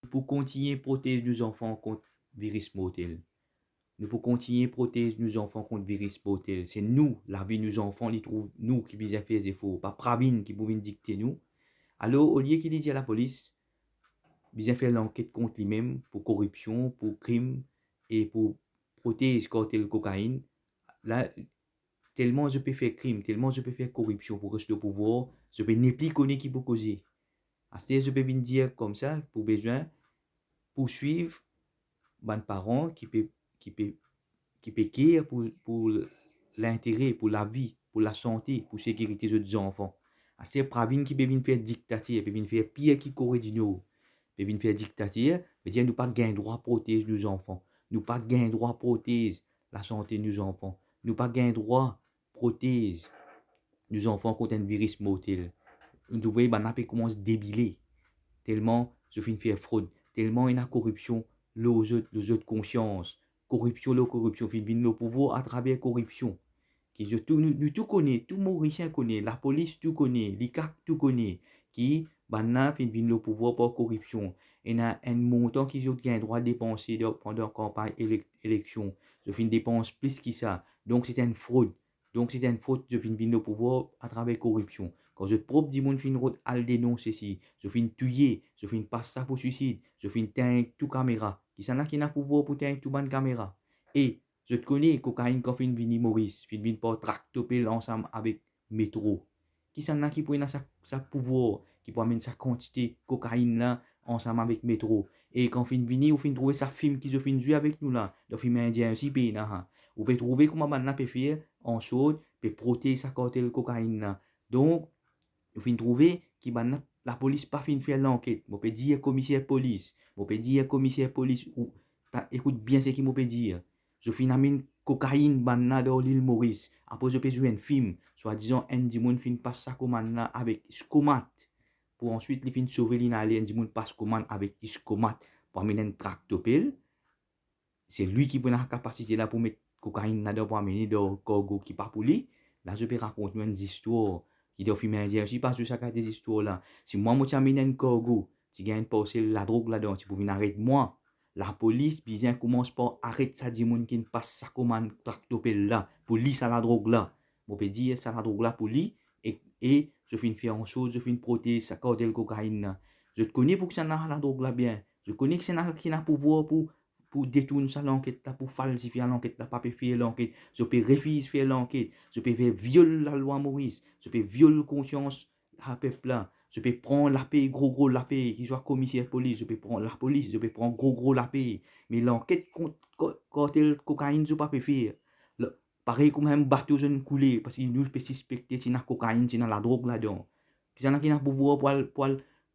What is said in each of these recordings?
pour continuer à protéger nos enfants contre virus mortel. Nous pour continuer à protéger nos enfants contre virus mortel. C'est nous, la vie de nos enfants, les trouve nous qui besoin faire des efforts, pas Pravin qui pouvait dicter nous. Alors, au lieu qu'il dit à la police, besoin faire l'enquête contre lui-même pour corruption, pour crime et pour protéger contre le cocaïne. Là, tellement je peux faire crime, tellement je peux faire corruption pour rester au pouvoir, je peux ne plus connaître qui peut causer. C'est-à-dire, je peux bien dire comme ça, pour besoin poursuivre mes parents qui peut, qui peut care pour l'intérêt, pour la vie, pour la santé, pour la sécurité des enfants. C'est Pravin qui peut venir faire dictature, peut venir faire pire qui Corée du Nord. Peut venir faire dictature, veut dire nous pas gain droit à protéger nos enfants. Nous pas gain droit à protéger la santé de nos enfants. Nous pas gain droit à protéger nos enfants contre un virus mortel. Nous voyons, ben, on commence à débiler. Tellement, je finis faire fraude. Tellement, il y a corruption, les autres conscience. Corruption, la corruption, fin le pouvoir à travers corruption. Qui, nous tout connaît, tout Mauricien connaît, la police tout connaît, l'ICAC tout connaît. Qui, maintenant, fin le pouvoir par corruption. Il y a un montant qu'ils ont droit de dépenser pendant la campagne élection. Je finis dépense plus que ça. Donc, c'est une fraude. Donc, c'est une fraude, je finis le pouvoir à travers corruption. Quand je propre dis mon fin route al dénoncer si, je finis tuer, je finis passer ça pour suicide, je finis teindre tout caméra. Qui s'en a qui n'a pouvoir pour teindre tout ban caméra. Et je te connais, cocaïne quand fin vini Maurice, fin vini pas tractopel ensemble avec métro. Qui s'en a qui peut sa pouvoir, qui peut amener sa quantité cocaïne là ensemble avec métro. Et quand fin vini, ou fin trouver sa film qui se fin jouer avec nous là, le film indien aussi pays là. Ou peut trouver comment maintenant peut faire en chose, peut protéger sa cartel cocaïne là. Donc, vous fin trouver qui la police pas fin faire l'enquête. Vous pouvez dire commissaire police. Vous pouvez dire commissaire police ou écoute bien ce qu'il m'a dire. Je fin amène cocaïne banna dans l'île Maurice. Après je peux jouer un film, soit disant un dimon fin passe sa commande avec scomat pour ensuite les fin sauver l'inalé un dimon passe commande avec scomat pour amener un tractopelle. C'est lui qui prend la capacité là pour mettre cocaïne là pour amener dans cargo qui pas pour lui. Là je peux raconter une histoire qui doit filmer indien. Je pas sur chaque des histoires là. Si moi moi t'amène un cargo, tu gagnes passer la drogue là-dedans, tu peux venir arrêter moi. La police bien commence par arrêter ça dit moun qui passe sa commande tractopelle là pour lui ça la drogue là. On peut dire ça la drogue là pour lui et je finis faire en chose, je finis protéger sa cartel cocaïne là. Je te connais pour que ça n'a la drogue là bien. Je connais que c'est n'a qui n'a pouvoir pour détourner ça l'enquête là, pour falsifier l'enquête là, pas faire l'enquête. Je peux refuser faire l'enquête. Je peux faire violer la loi Maurice. Je peux violer la conscience à peuple là. Je peux prendre la paix, gros la paix, qui soit commissaire police. Je peux prendre la police, je peux prendre gros la paix. Mais l'enquête contre cartel cocaïne, je ne peux pas faire. Pareil comme un bateau jeune coulé, parce que nous peut suspecter qu'il y a cocaïne, qu'il y a la drogue là-dedans. Qu'il y a qui n'a pouvoir pour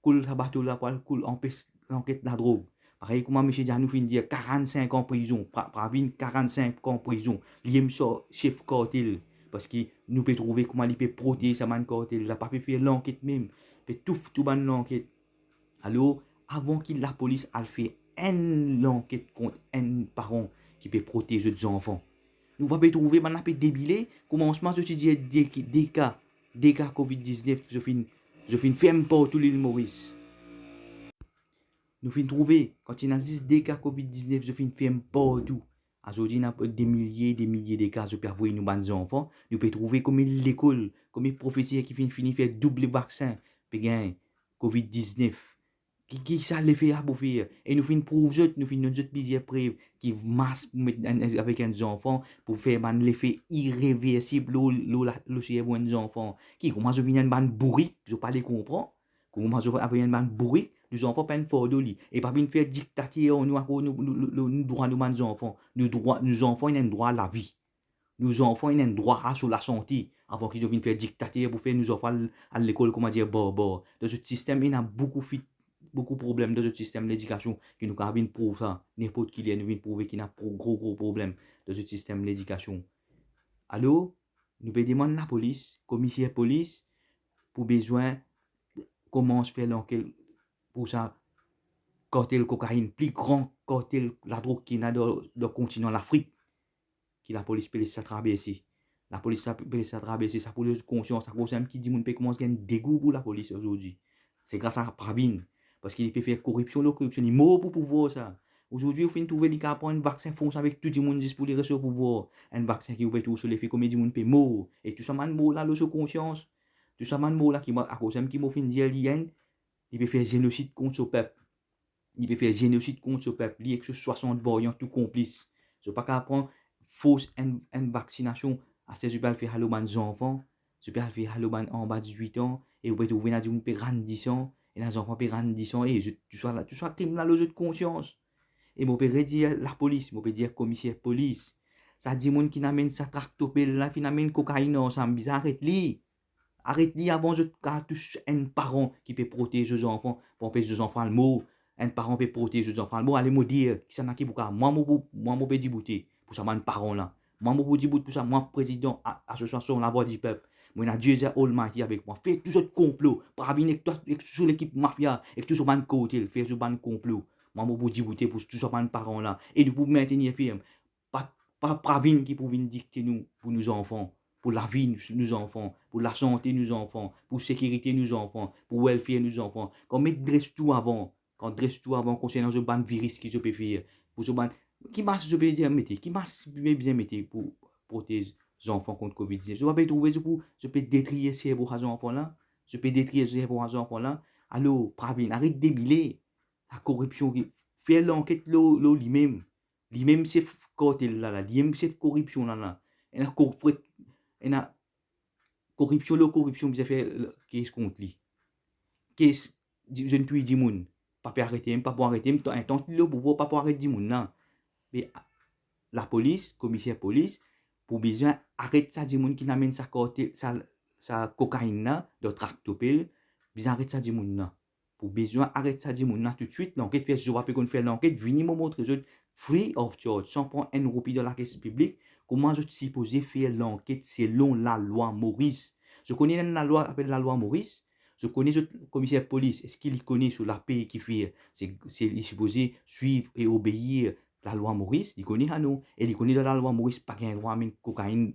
couler ce bateau là, pour couler empêcher l'enquête de la drogue. Pareil comme M. Dianou fin dire 45 ans en prison, Pravin 45 ans en prison, lié chef cartel, parce que nous peut trouver comment il peut protéger sa man cartel, il n'a pas pu faire l'enquête même, peut tout ban l'enquête. Alors, avant que la police a fait une enquête contre un parent qui peut protéger des enfants, nous ne pouvons pas trouver, on a débilé, commencement, je te dis des cas COVID-19, je finis ferme pas tout l'île Maurice. Nous finissons trouver, quand il y a 10 cas COVID-19, je finis ferme partout. Aujourd'hui, il y a des milliers de cas, je peux avoir nos bons enfants. Nous pouvons trouver comme l'école, comme les professeurs qui finissent faire double vaccin, puis gain COVID-19. Qui ça les fait à bouffer. Et nous finissons prouver, nous finissons plusieurs preuves qui massent avec un enfant pour faire l'effet irréversible le cerveau des enfants. Qui commence à venir un bourrique, je ne pas les comprendre. Comment je vais avoir un bourrique, nous enfants pas une photo li. Et pas bien faire dictature, nous droit nous enfants. Nous enfants, ils ont droit à la vie. Nous enfants, ils ont droit à la santé. Avant qu'ils deviennent faire dictature pour faire nous enfants à l'école, comment dire, Dans ce système, il y a beaucoup de problèmes dans ce système d'éducation qui nous viennent prouver ça. N'importe qui vient nous prouver qu'il y a gros problèmes dans ce système d'éducation. Alors, nous pouvons demander la police, commissaire police, pour besoin, comment se fait l'enquête pour ça, cartel cocaïne, plus grand cartel la drogue qui y a dans le continent l'Afrique, qui la police peut laisser traverser. La police peut laisser traverser, ça pour les conscience, ça pour ça qui dit mon peut commencer à un dégoût pour la police aujourd'hui. C'est grâce à Pravin. Parce qu'il peut faire corruption, la corruption, il est mort pour pouvoir ça. Aujourd'hui, au fin de trouver, il prend un vaccin fonce avec tout le monde juste pour les rester au pouvoir. Un vaccin qui ouvre tout sur les faits, comme il dit, on peut mort. Et tout ça, man, mort là, le conscience. Tout ça, man, mort là, qui m'a, à cause de qui m'a fait dire, il peut faire génocide contre ce peuple. Il peut faire génocide contre ce peuple. Il y a 60 variants, tout complices. Je ne pas qu'à prendre fausse une vaccination. À ce je peux faire haloman enfants. Je peux faire haloman en bas de 18 ans. Et vous pouvez trouver, on peut rendre 10 ans. Et les enfants peuvent rendre 10 ans. Et tu sois là, tu sois criminel au jeu de conscience. Et je peux dire la police, je peux dire commissaire police. Ça dit moun qui n'amène sa tractopelle là, qui n'amène cocaïne ensemble. Bizarre, arrête-li. Arrête-li avant de toucher un parent qui peut protéger les enfants. Pour empêcher les enfants le mot. Un parent peut protéger les enfants le mot. Allez me dire, qui s'en a qui pour ça. Moi, je peux dire pour ça, mon parent là. Moi, je peux dire pour ça, moi, président, association La Voix du Peuple. Moi, j'ai Dieu Almighty avec moi. Fais tout ce complot. Pas bien avec toi, sur l'équipe mafia, et tout ce ban côté, fais ce ban complot. Moi, je peux dire pour tout ce ban parents là. Et pour maintenir firme. Pas Pravin qui pouvait dicter nous, pour nos enfants. Pour la vie de nos enfants, pour la santé de nos enfants, pour la sécurité de nos enfants, pour le welfare de nos enfants. Quand on dresse tout avant, concernant ce ban virus qui se peut faire, pour ce ban, qui masse je peux dire, mettez, qui masse bien mettez pour protéger les enfants contre Covid-19. Je vais trouver, je peux détrier ces enfants là, je peux détrier ces enfants là. Alors, Pravin, arrête de débiler la corruption, qui fait l'enquête lui-même. Lui-même, c'est cartel là, lui-même, c'est corruption là. Et la corruption, bien fait, qu'est-ce contre lui? Qu'est-ce, je ne puis dire, moun, pas pour arrêter, pas pour arrêter, un temps, le pouvoir, pas pour arrêter, moun, non. Mais la police, commissaire police, pour besoin, arrête ça, dit moun qui n'amène sa cocaïne là, de tractopelle, besoin, arrête ça, dit moun, non. Pour besoin, arrête ça, dit moun, non, tout de suite, l'enquête, je vois qu'on fait l'enquête, venez me montrer, free of charge, sans prendre un roupie de la caisse publique. Comment je suis supposé faire l'enquête selon la loi Maurice? Je connais la loi, appelle la loi Maurice. Je connais le commissaire de police. Est-ce qu'il connaît sur la paix qu'il fait? C'est supposé suivre et obéir la loi Maurice. Il connaît à nous. Et il connaît dans la loi Maurice, pas qu'un droit à mener cocaïne,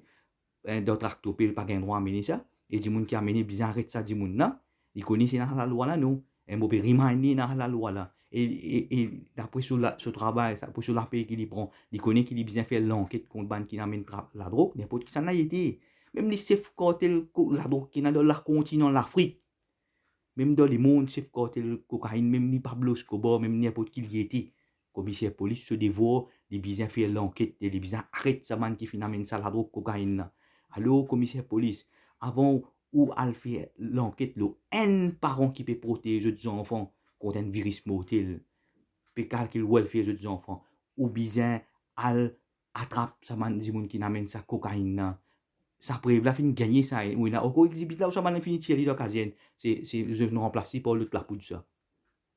d'autres tractopelle, pas qu'un droit à mener ça. Et du monde qui a mené bizarre, arrête ça, du monde là. Il connaît c'est dans la loi là, non. Et on peut reminder dans la loi là. Et d'après ce travail, après sur la paix qu'il prend, il connaît qu'il a bien fait l'enquête contre ban qui amène la drogue, n'importe qui ça n'a été. Même les chefs cartels, la drogue qui n'a dans le continent, l'Afrique, même dans les mondes, chefs cartels, cocaïne, même ni Pablo Escobar, même n'importe qui y était. Commissaire police se dévore, il bien fait l'enquête, il bien arrête ça man qui amène ça la drogue, cocaïne. Alors, commissaire police, avant ou à faire l'enquête, un parent qui peut protéger des enfants contre un virus mortel, peut calculer le welfare des enfants, ou bien al attrape ça man di moun qui n'amène sa cocaïne. Ça prévu la fin gagner ça. Oui, là, au exhibit là, ça man fini tirer d'occasion. C'est je ne remplacer par l'autre la poudre ça.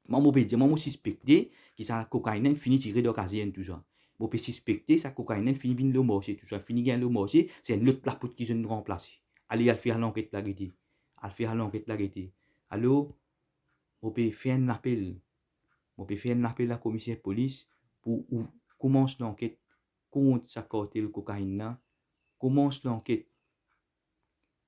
Moi, je peux dire, moi, je suspecte que sa cocaïne finit tirer d'occasion tout ça. Je peux suspecter sa cocaïne finit venir le marché tout ça. Finit gagner le marché, c'est l'autre la poudre qui je ne remplace. Allez, elle fait l'enquête la guetter. Elle fait l'enquête la guetter. Alors, on peut faire un appel. On peut faire un appel à la commissaire de police pour commencer l'enquête contre sa cartel cocaïne. Commence l'enquête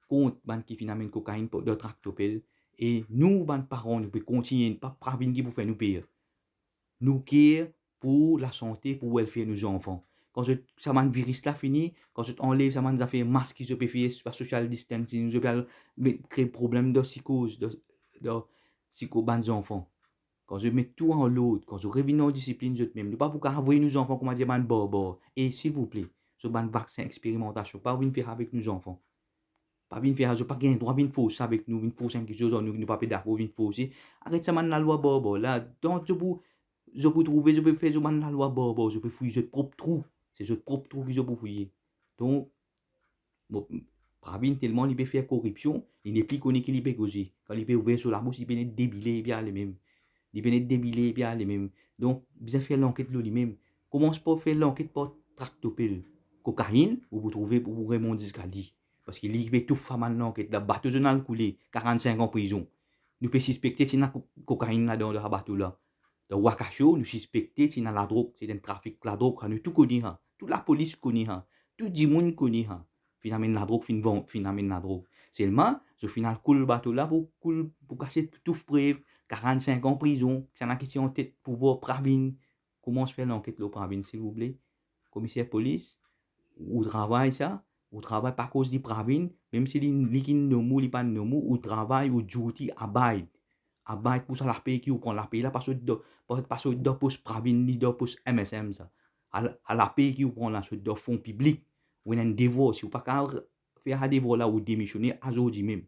contre ban qui finalement cocaïne pour de tractopelle. Et nous, ban parents, nous pouvons continuer, pas pravin qui pour faire nous payer. Nous care pour la santé, pour le welfare de nos enfants. Quand ça man virus là fini, quand je enlève ça man ça fait masque qui se peut faire social distancing, je peux créer problème de psychose, de psychoban enfants. Quand je mets tout en l'autre, quand je reviens en discipline, je même, ne pas pour envoyer nos enfants comme dire man bobo. Et s'il vous plaît, ce ban vaccin expérimentation, pas venir faire avec nos enfants. Pas venir faire, je pas gain droit venir fausser avec nous, venir fausser quelque chose, nous pas d'accord, venir fausser. Arrête ça man la loi bobo là, donc je peux trouver, je peux faire, je man la loi bobo, je peux fouiller, je propre trou. C'est ce propre trou que je peux fouiller. Donc, bon, Pravin tellement il peut faire corruption, il n'est plus connu qu'il peut causer. Quand il peut ouvrir sur la bouche, il peut être débilé et bien les mêmes. Il peut être débilé et bien les mêmes. Donc, bien faire l'enquête lui-même. Commence pas à faire l'enquête par tractopelle. Cocaïne, vous trouvez pour Raymond Discali. Parce qu'il y a tout fait l'enquête. La bateau journal coulé, 45 ans en prison. Nous pouvons suspecter qu'il y a cocaïne là dans le bateau là. Dans Wakacho, nous suspectons qu'il y a la drogue, c'est un trafic de la drogue. Nous tout connaissons. Toute la police connaît. Tout le monde connaît. Finalement, la drogue, finalement, la drogue. Seulement, ce final, coule le bateau là pour cacher tout preuve, 45 ans en prison. C'est la question en tête pour voir Pravin. Comment se fait l'enquête, le Pravin, s'il vous plaît? Commissaire police, ou travaille ça, ou travaille pas cause de Pravin, même si il nommou, il pas nommou, ou travaille, ou duty, abide. Abide pour ça la paye qui ou prend la paye là, parce que de poste Pravin, ni de poste MSM ça. À la paye qui ou prend là, sur de fonds publics, ou un devoir, si ou pas qu'à faire un devoir là, ou démissionner à aujourd'hui même.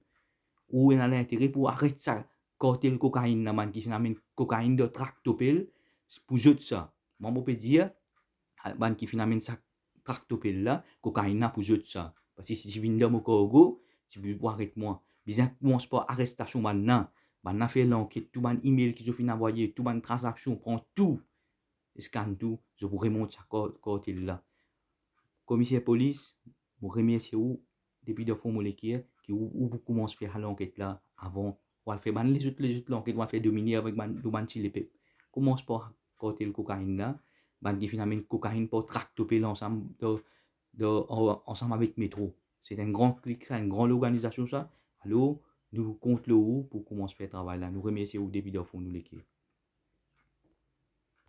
Ou on a l'intérêt pour arrêter ça, cartel cocaïne, man, qui finalement cocaïne de tractopelle, pour jeter ça. Moi, je peux dire, man, qui finalement ça, tractopelle là, cocaïne pour jeter ça. Parce que si tu viens de mon cargo, tu peux arrêter moi. Bien, commence pas arrestation maintenant. Maintenant, fait l'enquête, tout mon email qui je finis envoyer, tout mon transaction, prend tout, scanne tout, je vous remonte ça, cartel là. Commissaire police, vous remerciez vous depuis de fonds moléculaires qui ou vous commencez à faire l'enquête là avant ou à faire les autres l'enquête ou à faire dominer avec man chili pep. Commence par côté le cocaïne là, man qui finalement cocaïne pour tractoper l'ensemble ensemble avec métro. C'est un grand clic ça, une grande organisation ça. Alors nous compte le haut pour commencer à faire travail là. Nous remercions au début de fonds moléculaires.